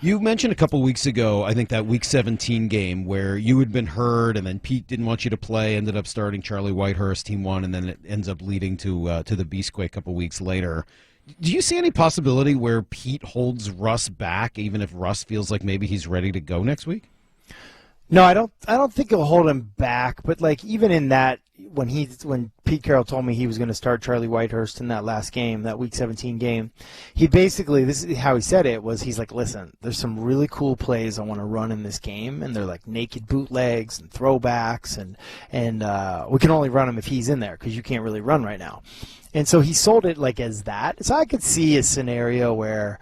You mentioned a couple weeks ago, I think that Week 17 game where you had been hurt, and then Pete didn't want you to play, ended up starting Charlie Whitehurst, Team 1, and then it ends up leading to the Beastquake a couple weeks later. Do you see any possibility where Pete holds Russ back, even if Russ feels like maybe he's ready to go next week? No, I don't think he'll hold him back. But like even in that, when Pete Carroll told me he was going to start Charlie Whitehurst in that last game, that Week 17 game, he basically, this is how he said it, was he's like, listen, there's some really cool plays I want to run in this game, and they're like naked bootlegs and throwbacks, and we can only run them if he's in there because you can't really run right now. And so he sold it like as that. So I could see a scenario where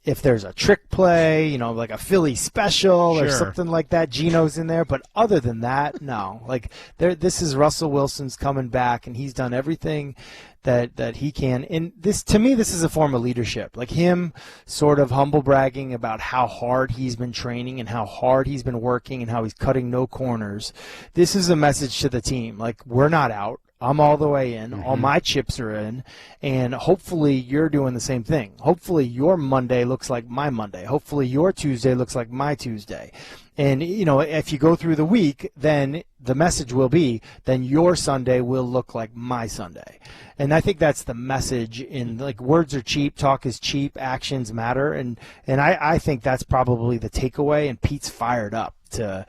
if there's a trick play, like a Philly special or something like that, Gino's in there. But other than that, no. Like this is Russell Wilson's coming back, and he's done everything that he can. And this, to me, this is a form of leadership. Like him sort of humble bragging about how hard he's been training and how hard he's been working and how he's cutting no corners. This is a message to the team. Like, we're not out. I'm all the way in. All my chips are in. And hopefully you're doing the same thing. Hopefully your Monday looks like my Monday. Hopefully your Tuesday looks like my Tuesday. And, if you go through the week, then the message will be, then your Sunday will look like my Sunday. And I think that's the message like, words are cheap, talk is cheap, actions matter. And I think that's probably the takeaway. And Pete's fired up to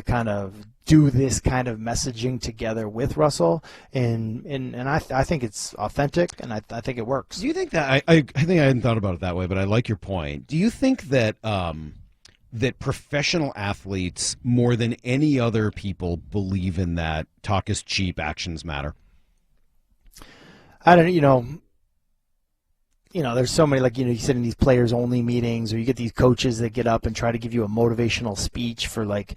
kind of do this kind of messaging together with Russell, and I think it's authentic, and I think it works. Do you think that I think I hadn't thought about it that way, but I like your point. Do you think that that professional athletes more than any other people believe in that talk is cheap, actions matter? I don't. There's so many, like, you sit in these players only meetings, or you get these coaches that get up and try to give you a motivational speech for like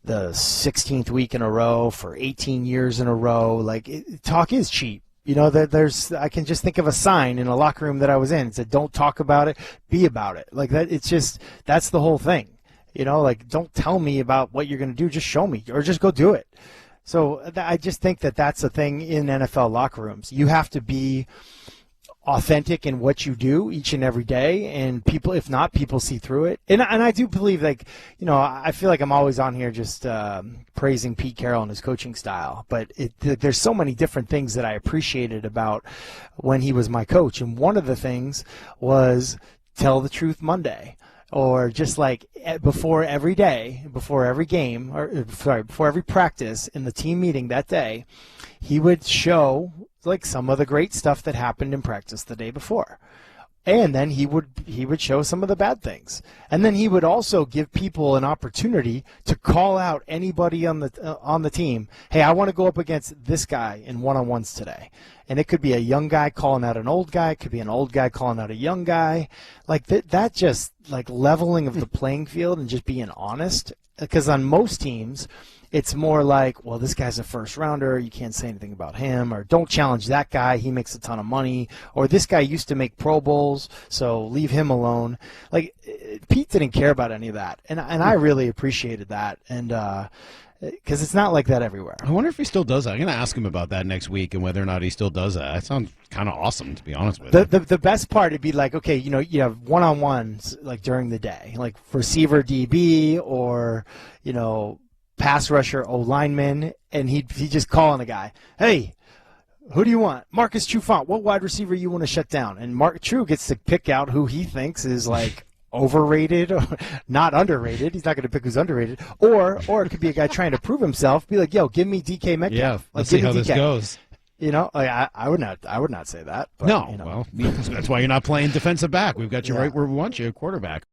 the 16th week in a row for 18 years in a row. Like, talk is cheap. I can just think of a sign in a locker room that I was in. It said, don't talk about it, be about it. Like that, that's the whole thing. Like, don't tell me about what you're going to do, just show me, or just go do it. So I just think that that's a thing in NFL locker rooms. You have to be authentic in what you do each and every day, and people, if not, people see through it. And I do believe, like, I feel like I'm always on here just praising Pete Carroll and his coaching style, but there's so many different things that I appreciated about when he was my coach, and one of the things was Tell the Truth Monday. Or just like before every day, before every game, before every practice in the team meeting that day, he would show like some of the great stuff that happened in practice the day before. And then he would show some of the bad things. And then he would also give people an opportunity to call out anybody on the team. Hey, I want to go up against this guy in one-on-ones today. And it could be a young guy calling out an old guy. It could be an old guy calling out a young guy. Like that just like leveling of the playing field and just being honest. Because on most teams, it's more like, well, this guy's a first rounder, you can't say anything about him, or don't challenge that guy, he makes a ton of money, or this guy used to make Pro Bowls, so leave him alone. Like, Pete didn't care about any of that, and I really appreciated that, and because it's not like that everywhere. I wonder if he still does that. I'm going to ask him about that next week and whether or not he still does that. That sounds kind of awesome, to be honest with you. The best part would be like, okay, you have one-on-ones like during the day, like receiver DB or, pass rusher, O-lineman, and he'd just call on a guy. Hey, who do you want? Marcus Trufant. What wide receiver you want to shut down? And Mark True gets to pick out who he thinks is like overrated or not underrated. He's not going to pick who's underrated. Or it could be a guy trying to prove himself. Be like, yo, give me DK Metcalf. Yeah, let's see how this goes. I would not say that. But, no, well, that's why you're not playing defensive back. We've got you right where we want you, quarterback.